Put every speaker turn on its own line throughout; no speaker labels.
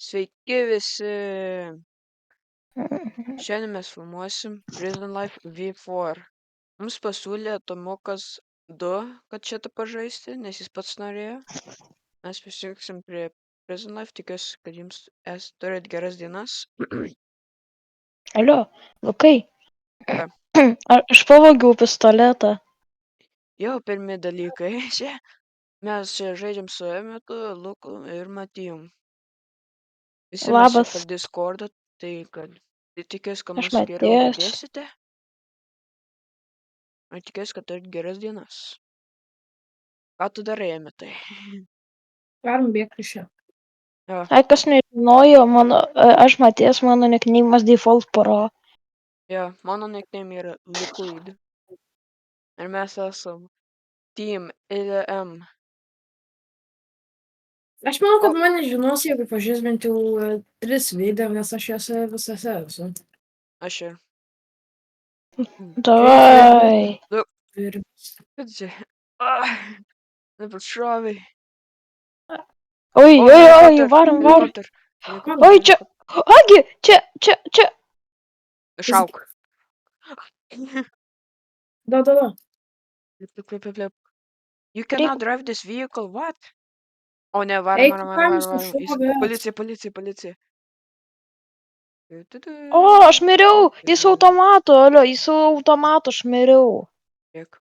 Sveiki visi! Šiandien mes filmuosim Prison Life V4. Mums pasiūlė Tomukas 2, kad šitą pažaisti, nes jis pats norėjo. Mes prisijungsim prie Prison Life, tikiuosi, kad jums turit geras dienas.
Alio, Lukai,
Ką?
aš pavogiau pistoletą.
Jau pirmi dalykai. Mes čia žaidžiam su Emitu, Luku ir Matijum. Visi mes čia
Labas,
per Discordą, tai tikiuosi, kad
aš
mus geriau
Matijas.
girdėsite. Ir tikiuosi, kad turit geras dienas. Ką tu darai, Emitai?
Galim bėgti iš čia.
Jo.
Kas nežinojo, aš Matijas, mano nikneimas Default Pro.
Jo, mano nickname yra Liquid. Ir mes esam Team LM.
Aš manau, kad
O,
mane žinos, jeigu pažiūrės bent jau 3 video, nes aš juose visose esu.
aš ir.
Davai.
Ir
Kad čia? Ah, nepašovai.
Oi,
O,
varom.
helikopter.
Oi, čia. Agi, čia.
Šauk.
Da.
Lip. You cannot drive this vehicle, what? O ne, varom.
Eik, kam su
Policija.
O, aš miriau. Jis automatu, jis automatu, aš miriau.
Kiek?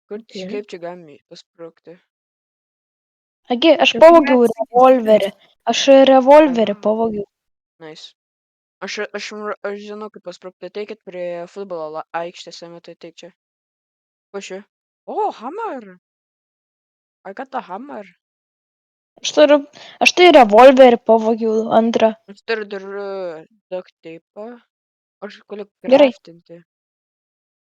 Kaip čia galime pasprūkti?
Agi, aš pavogiau revolverį. Aš revolverį pavogiau.
Nice. Aš žinau, kaip pasprūkti. Teikit prie futbolo aikštės, Emitai, teik čia. Pušiu. O, hammer. I got the hammer.
Aš tai revolverį pavogiau antrą.
Aš turiu dar duct tape. Aš galiu
Gerai.
craftinti.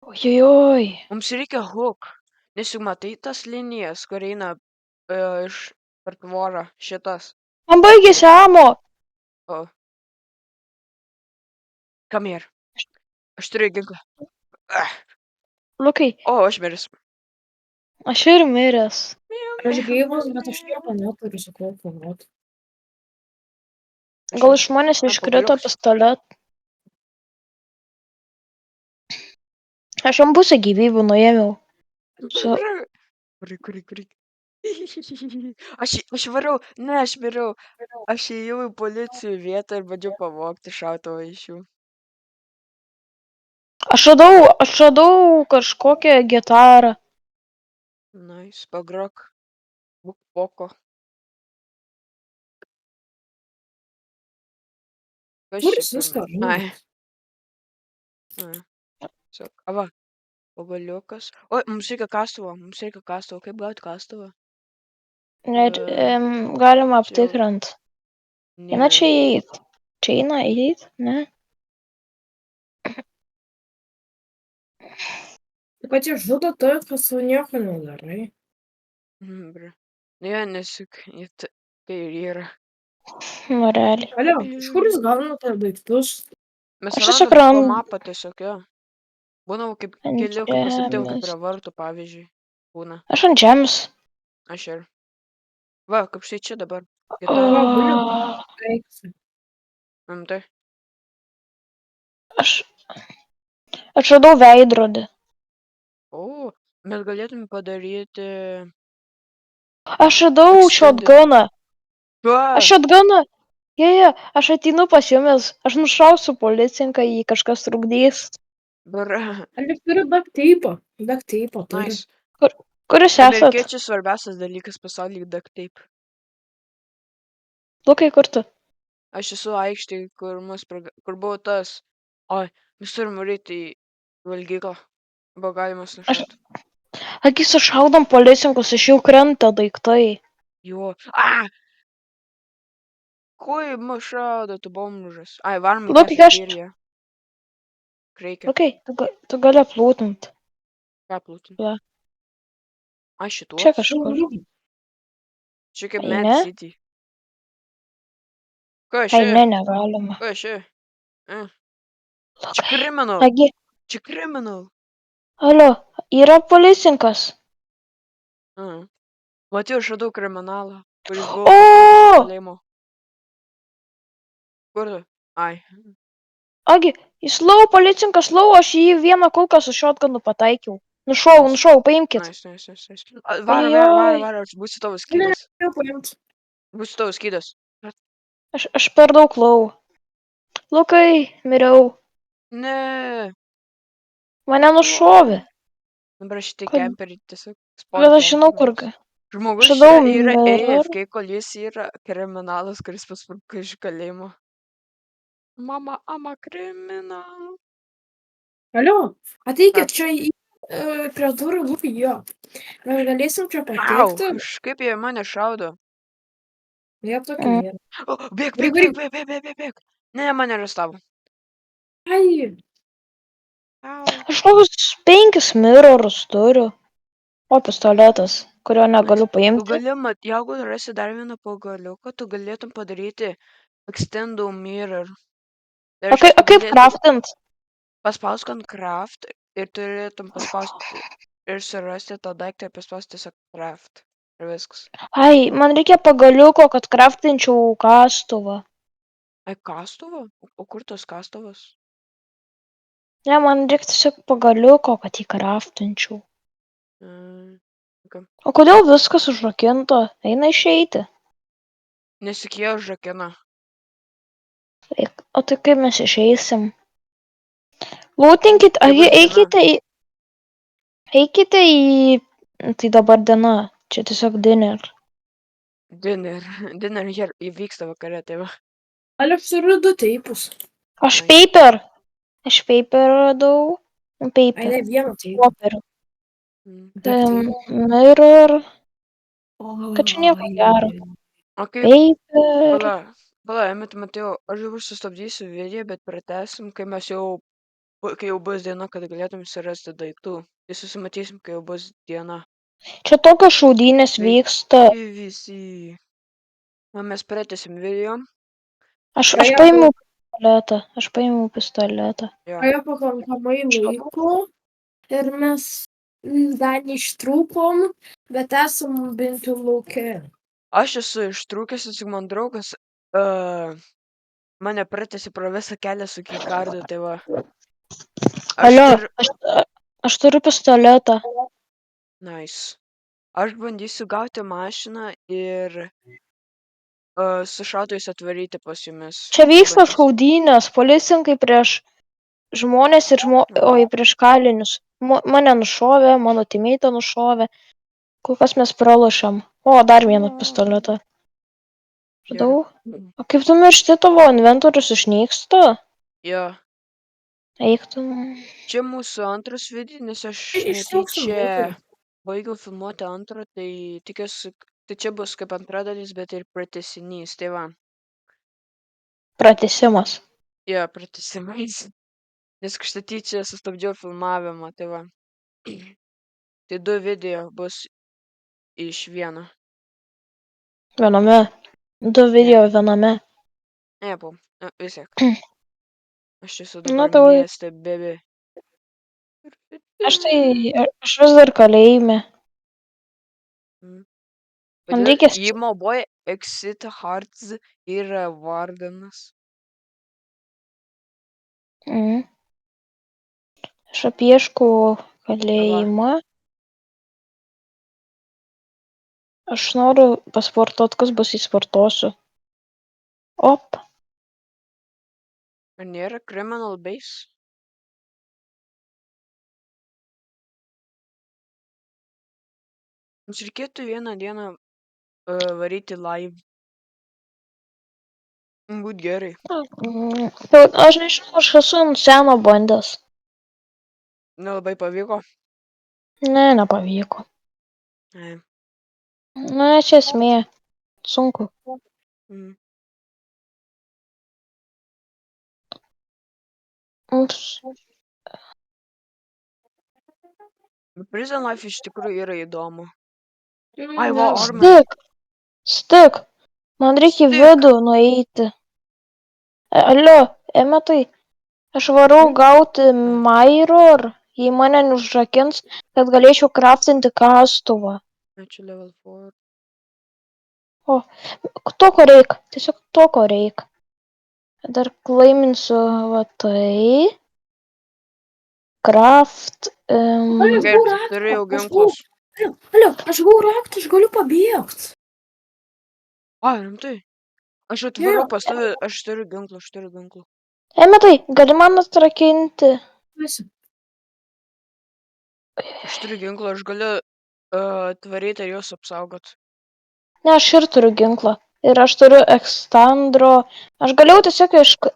Ojojoj.
Mums reikia hook. Nes juk matai tas linijas, kur eina iš per tvorą. Šitas.
Man baigėsi amo.
O. Come here. Aš turiu ginklą.
Lukai,
O, aš miris.
aš ir miręs.
Aš gyvas, bet aš nieko neturiu su kuo kovoti.
Gal iš manęs iškrito
pagaliukas.
pistolet. Aš jam pusę gyvybių nuėmiau.
Kuri. Aš varau. Ne, aš miriau. Aš įėjau į policijų vietą ir bandžiau pavogti šautuvą iš jų.
Aš radau kažkokią gitarą.
Nice, pagrok. Būk poko. Kas
Kur
čia
jis viską
pirma?
žino?
Va, pagaliukas. Oi, mums reikia kastuvo. Kaip gauti kastuvą?
Galima
Čia jau
aptikrint. Eina
nėra.
čia įeit. Čia eina įeit, ne?
Taip pat jie žudo tai, kas su nieko nedarai.
Bra. Ne, nesik. Tai ir yra.
Nu, realiai.
Alio, iš kur jūs gaunate daiktus?
Mes
Aš tiesiog
randam po
randu
mapą tiesiog, jo. Būna kaip
ant
keliukai pasiptėjau, kaip
žemės.
prie vartų, pavyzdžiui. Būna.
Aš ant žemės.
Aš ir. Va, kaip štai čia dabar.
O,
Gitara.
Eiksi.
Tai.
Aš radau veidrodį.
O, mes galėtume padaryti...
Aš radau
Extended.
shotguną.
Va!
Aš shotguną. Aš ateinu pas jumis. Aš nušausiu policininką, jei kažkas trukdys.
Bra.
Alio turiu duct tape. Duct tape turi.
Nice.
Kur jūs esat?
Amerikiečių svarbiausias dalykas pasaulyje duct tape.
Lukai, kur tu?
Aš esu aikštėje, kur buvo tas... Oi, mes turim varyti į valgyklą. Buvo galima sušauti.
Agi sušaudom policininkus, iš jų krenta daiktai.
Jo. Kuo mus šaudo, tu bomžas? Ai, varom į
Lukai,
kafeteriją. Reikia.
Lukai, tu gali aplūtint.
Ką plūtin?
Va.
Ai, šituos?
Čia kažkur.
Čia kaip
Ai,
Mad
ne?
City. Ką
Ai,
čia?
ne, negalima.
Ką čia? Čia
Lukai.
criminal.
Agi,
Čia criminal.
alio, yra policininkas.
Mačiau, aš radau kriminalą, kuris buvo
O!
kalėjimo. Kur tu? Ai.
Agi, jis policininkas aš į jį vieną kulką su shotgunu pataikiau. Nušau, paimkit.
Nice. Varo,
Ojoj.
aš būsiu tavo
Ne,
skydas.
jau paimt.
Būsiu tavo skydas.
Aš per daug Lukai, miriau.
Ne.
Mane nušovė.
Dabar šitie
Kad-
kemperiai tiesiog
Bet aš žinau, kur.
Žmogus
Žinau,
čia yra
mirror.
AFK, kol jis yra kriminalas, kuris paspruko iš kalėjimo. Mama, ama kriminal.
Alio, ateikit
Ką?
čia prie durų, Lukai, jo. Mes galėsim čia
Au,
patekti.
kaip jie mane šaudo.
Jie tokie yra.
O, bėg. Ne, mane arestavo.
Ai,
Au.
Aš kokius 5 mirrorus turiu. O pistoletas, kurio negaliu
Tu
paimti.
gali, jeigu rasi dar vieną pagaliuką, tu galėtum padaryti extendo mirror. Tai
O
reiškia, tu
kaip
galėtum
craftint?
paspausk ant craft ir turėtum paspausti ir surasti tą daiktą ir paspausti tiesiog craft. Ir viskas.
Ai, man reikia pagaliuko, kad craftinčiau kastuvą.
Ai, kastuvą? O kur tos kastuvas?
Ne, man reikia tiesiog pagaliuko, kad jį craftinčiau.
Okay.
O kodėl viskas užrakinta? Eina išeiti.
Nesikėjo užrakina.
O tai kaip mes išeisim? Lūtinkit,
Čia bus diena.
eikite į... Tai dabar diena, čia tiesiog dinner.
Dinner hier įvyksta vakare, tai va.
Alio, aš turiu 2 teipus.
Aš
Ai.
paper radau.
Ai,
Paper.
ne vieną teipą.
Popierių.
Duct tape.
Mirror.
O,
Kad čia nieko gero.
O kaip,
Paper.
pala, Mateo, aš dabar sustabdysiu video, bet pratęsim, kai jau bus diena, kad galėtum surasti daiktų. Tai susimatysim, kai jau bus diena.
Čia tokios šaudynės
Tai-
vyksta.
Visi. Mes pratęsim video.
Aš
Joje
paėmiau pistoletą.
Jo.
Praėjo pakankamai laiko ir mes dar neištrūkom, bet esam bent jau lauke.
Aš esu ištrūkęs, tik man draugas mane pratęsė pro visą kelią su keycardu, tai va.
Aš turiu pistoletą.
Nice. Aš bandysiu gauti mašiną ir su šautais atvaryti pas jumis.
Čia vyksta
Pabandysiu.
šaudynės, policininkai prieš žmonės ir prieš kalinius. Mane nušovė, mano timeitą nušovė. Kol kas mes pralošiam. O, dar vieną pistoletą. Radau. O kaip tu miršti, tavo inventorius išnyksta?
Jo.
Eik tu.
Čia mūsų antras video, nes aš
Išsiaugs
netyčia
inventorių.
baigiau filmuoti antrą, tai tikiuosi, tai čia bus kaip antra dalis, bet ir pratęsinys, tai va.
Pratęsimas.
Jo, pratęsimais. Nes kažkaip tyčia sustabdžiau filmavimą, tai va. Tai 2 video bus iš vieno.
Viename. 2 video viename.
Apple. Vis tiek. Aš esu
Na,
dabar
tai
mieste, bebe.
aš vis dar kalėjime. Man reikia...
Imo boy Exit Hearts yra vardanas.
Aš apieškau kalėjimą. Aš noriu pasportuot, kas bus įsportuosiu. Op.
Ar nėra Criminal Base? Mums reikėtų vieną dieną varyti live. Būt gerai.
Aš nežinau, aš esu ant seno bandęs.
Nelabai pavyko?
Ne, nepavyko.
Ne.
Na, čia esmė. Sunku. Ups.
Prison Life iš tikrųjų yra įdomu.
Ai,
va, Orman.
Stik. Man reikia į vidų nueiti. Alio, Emetai. Aš varau gauti Mirror, jei mane neužrakins, kad galėčiau craftinti kastuvą.
Ačiū level 4.
To, ko reik. Tiesiog to, ko reik. Dar klaiminsiu va tai. Craft.
Alio,
Okei,
gavau
ir tu turi
raktą.
jau
Aš gavau.
ginklus.
Alio, aš gavau raktą, aš galiu pabėgt.
Ai, rimtai. Aš atvarau pas tave, aš turiu ginklų.
Emetai, gali man atrakinti?
Visi.
Aš turiu ginklų, aš galiu atvaryti ir juos apsaugot.
Ne, aš ir turiu ginklą. Ir aš turiu ekstandro. Aš galėjau tiesiog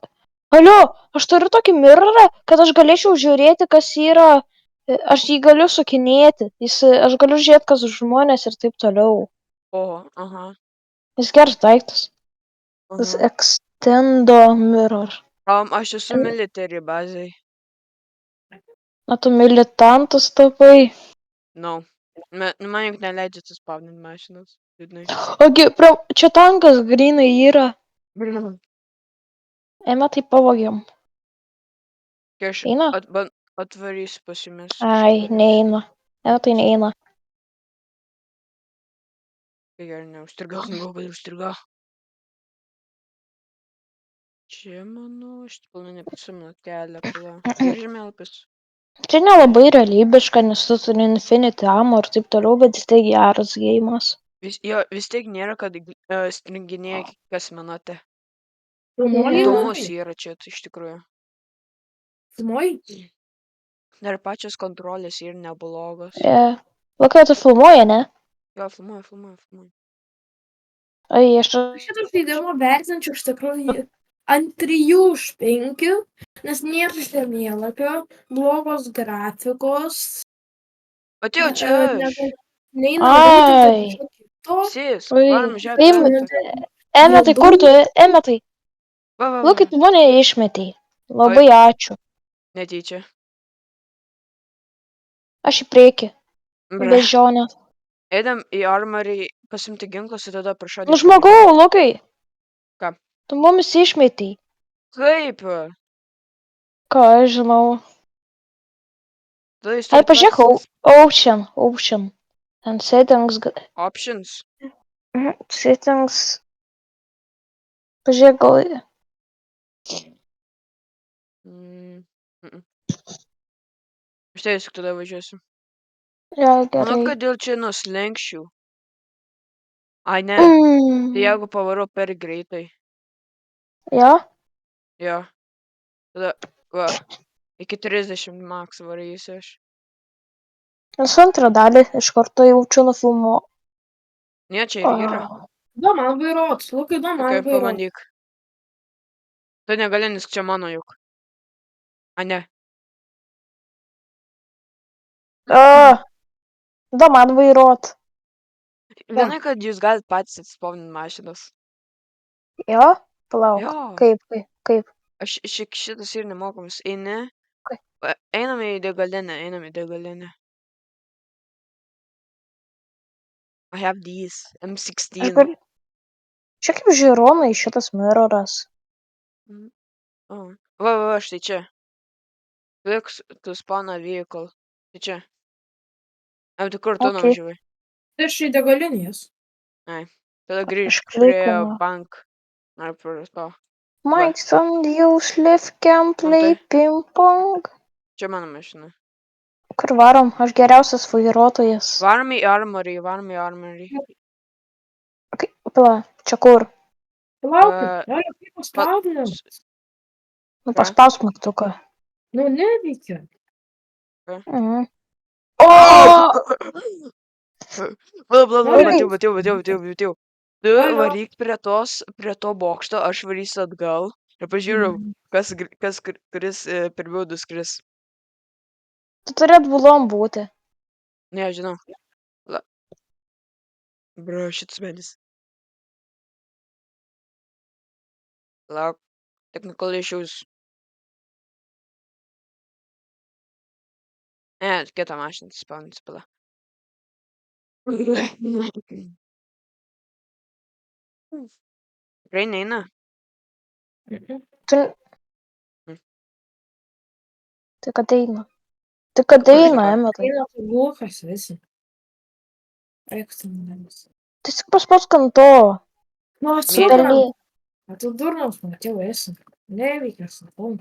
Alio, aš turiu tokį mirrorą, kad aš galėčiau žiūrėti, kas yra. Aš jį galiu sukinėti. Aš galiu žiūrėti, kas žmonės ir taip toliau.
Oho, aha.
Jis geras daiktas. Tas
aha.
extendo mirror.
Aš esu military bazai.
Na, tu militantas tapai.
No. Man juk neleidžia atsispavninti mašinas. Liūdnai.
Ogi, čia tankas grinai yra. Emetai pavogiam.
Kai aš
Eina?
atvarysiu pas jumis.
Ai, neina. Emetai neina.
Tai gerai, neužstrigau, galbūt užstrigau. Čia, manau, aš pilnai neprisimenu kelio, pala. Ir žemėlapis.
Čia nelabai realybiška, nes tu turi Infinity Ammo ir taip toliau, bet vis tiek geras gėjimas.
Vis tiek nėra, kad stringinėja kas minutę.
Filmuoji?
Įdomus yra čia, tai iš tikrųjų.
Filmuoji?
Dar pačios kontrolės yra neblogos.
Vakar tu filmuoji, ne?
Jo, filmuoju.
Ai, aš...
Šitą žaidimą vertinčiau iš tikrųjų ant 3 iš 5, nes nėra žemėlapio, blogos grafikos.
O tai jau čia aš.
Neina būti kažko kito.
Sės,
Oi,
varom žiūrėti.
Emetai, kur tu? Emetai,
Va.
kaip tu mane išmetei. Labai ačiū.
Netyčia.
Aš į priekį.
Bre.
Bežionė.
Eidam į armorį pasimti ginklus ir tada prašau.
Nu, žmogau, Lukai.
Ką?
Tu mumis išmetei.
Kaip?
Ką, aš žinau. Ai, pažiūrėk, Ocean. And settings.
Options.
Settings. Pažiūrėk, gal...
Aš tiesiog tada važiuosiu.
Ja,
Manau,
gerai.
kad dėl čia nuslenkščių. Ai, ne. Tai jeigu pavarau per greitai.
Jo?
Jo. Tada, va. Iki 30 max varysiu aš.
Nes antrą dalį iš karto jaučiu nufilmuo.
Ne, čia ir yra.
Da man vairuot, Lukai, da man
Ok,
vairuot.
pabandyk. Tu negali, nes čia mano juk. A, ne.
Da man vairuot.
Vienai, kad jūs galite patys atspausdinti mašinas.
Jo? Palauk.
Jo.
Kaip?
Aš šitas ir nemokamas. Einame į degalinę. I have these. M16.
Čia kaip žiūronai šitas mirroras.
Va, štai čia. Click to spawn a vehicle. Tai čia. Tai kur tu nuvažiavai?
Tai aš į degalinės.
Tada grįžk prie
klikinu.
bank. Ar prie to.
My son useless can play ping pong.
Čia mano mašina.
Kur varom? Aš geriausias vairuotojas.
Varom į armory.
Pala, čia kur?
Palaukit, kaip paspaudinam?
Nu, paspausk mygtuką.
Nu, neveikia.
Matėjau. Tu varyk prie to bokšto, aš varysiu atgal ir pažiūrėjau, kuris pirmiau nuskris.
Tu turėt bulom būti.
Ne, žinau. Bro, šitas medis. Lauk, technical issues. Kitą mašiną spaudinti, pala. Tikrai neina.
Tai kad eina, Emetai.
Eina tai glukas visi. Eik tu manęs.
Tai tik paspausk ant to.
Nu,
Myliu.
Gali.
suprantu. A tu durnas, Mateu, esi. Neveikia, sakau.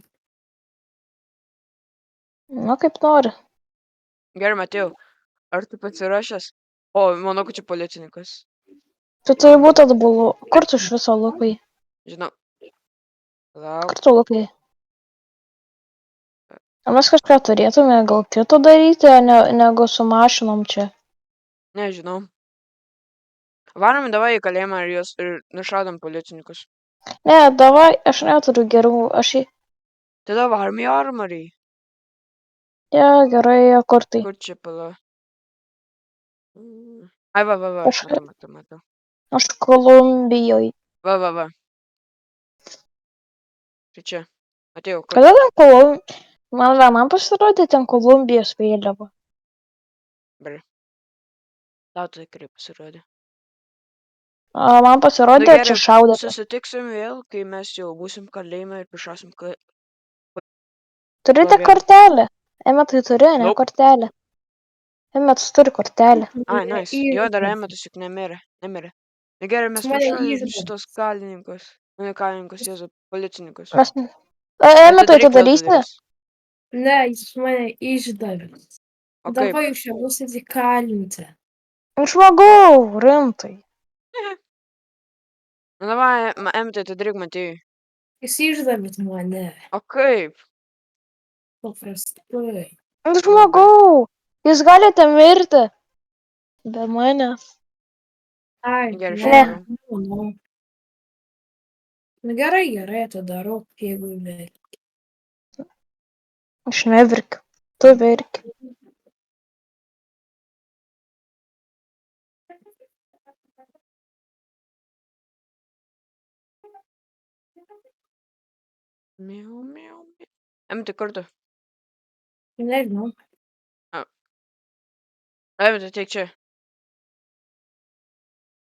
Nu, kaip nori.
Gerai, Matėjau. Ar tu pasiruošęs? O, manau, kad čia policininkas.
Tu turi būti atbulu. Kur tu iš viso, Lukai?
Žinau. Lauk.
Kur tu, Lukai? Ar mes kažką turėtume gal kito daryti, negu su mašinom čia?
Nežinau. Varom davai į kalėjimą ir nušaudom policininkus.
Ne, davai, aš neturiu gerų.
Tada varom į armorį.
Ja, gerai, kur tai?
Kur čia pala? Ai, va. Matau.
Aš Kolumbijoje.
Va. Tai čia. Atėjau, kur?
Kada ten Kolumbija? Man vienam pasirodė ten Kolumbijos vėliava.
Tau tai kaip pasirodė.
Man pasirodė,
Na
čia
gerai,
šaudė.
susitiksim vėl, kai mes jau būsim kalėjime ir prišausim
Turite
vėl.
kortelę? Emetai turi, ne
Nope.
kortelę. Emetas turi kortelę.
Ai, nice. Jo dar Emetas juk nemirė. Na gerai, mes
Mane
prišaudėm
įžeidė.
šitos kalininkus. Ne kalininkus, Jėzu, policininkus.
Mes... Emetai, tu
Atidaryk vėl
darysi?
duris.
Ne, jis mane išdavė.
O kaip?
Davai jūs čia būsit įkalinti.
Žmogau, rimtai.
Na davai, Emetai, atidaryk Matėjui.
Jūs išdavėt mane.
O kaip?
Paprastai.
Žmogau, jūs galite mirti. Be manęs.
Ai,
Gerai,
ne.
šaudau.
Nu. Na gerai, tada rūp, jeigu vėl.
Aš neverkiu. Tu verki.
Miau. Emetai, kur tu?
Nežinau.
Emetai, teik čia.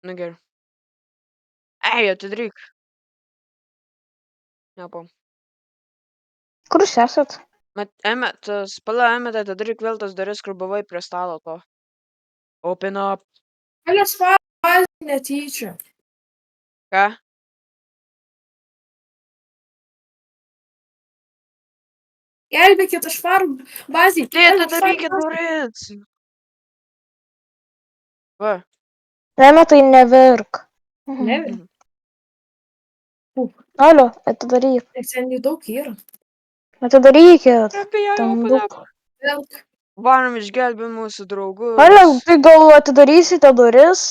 Na gerai. Ei, atidaryk. Nepam.
Kur jūs esat?
Emetas, Emetai, atidaryk vėl tas duris, kur buvai prie stalo to. Open up.
Alias fazė netyčia.
Ką?
Gelbėkit, aš varu bazį.
Tai atidarykit duris. Va.
Emetai, neverk.
Neverk.
Alio, atidaryk.
Nes ten jų daug yra.
Atidarykit.
Apie ją
Ten
open
daug.
up.
Velk.
Varom išgelbėti mūsų draugus.
Alio, tai gal atidarysite duris?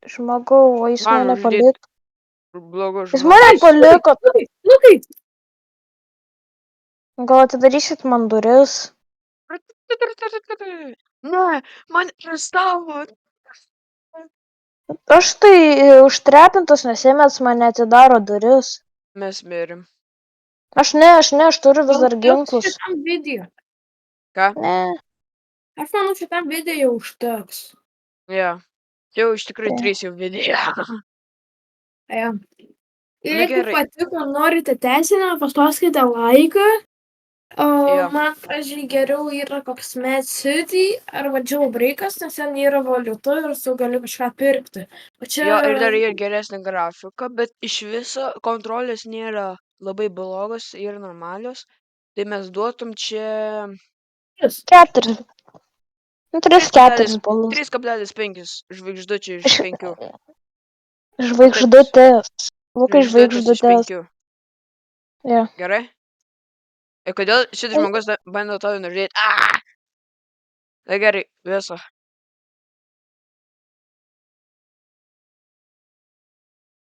Žmogau, o jis
Varom
mane
žudyt
paliko.
blogus
Jis mane
žmones.
paliko.
Lukai.
Gal atidarysit man duris?
Ne, man arestavo.
Aš tai užtrepintas, nes Emetas man neatidaro duris.
Mes mirėm.
Aš turiu vis dar ginklus.
Šitam video.
Ką?
Ne.
Aš manau, šitam video jau užteks.
Jo. Jau iš tikrųjų 3 jau video.
Ja.
Na
Jeigu
gerai.
patiko, norite tęsinio, paspauskite laiką. O
Jo.
man, pažiūrėjau, geriau yra koks Mad City arba Jailbreakas, nes ten yra valiuta ir tu gali kažką pirkti. O čia...
Jo, ir dar yra geresnė grafika, bet iš viso kontrolės nėra labai blogos ir normalios. Tai mes duotum čia
4. 3-4 balus.
3,5 žvaigždučių iš 5.
Žvaigždutės. Lukai,
Žvaigždutės iš
žvaigždutės.
5.
Jo.
Gerai? Ir kodėl šitas žmogus bando tau nužudyti? Na gerai, viso.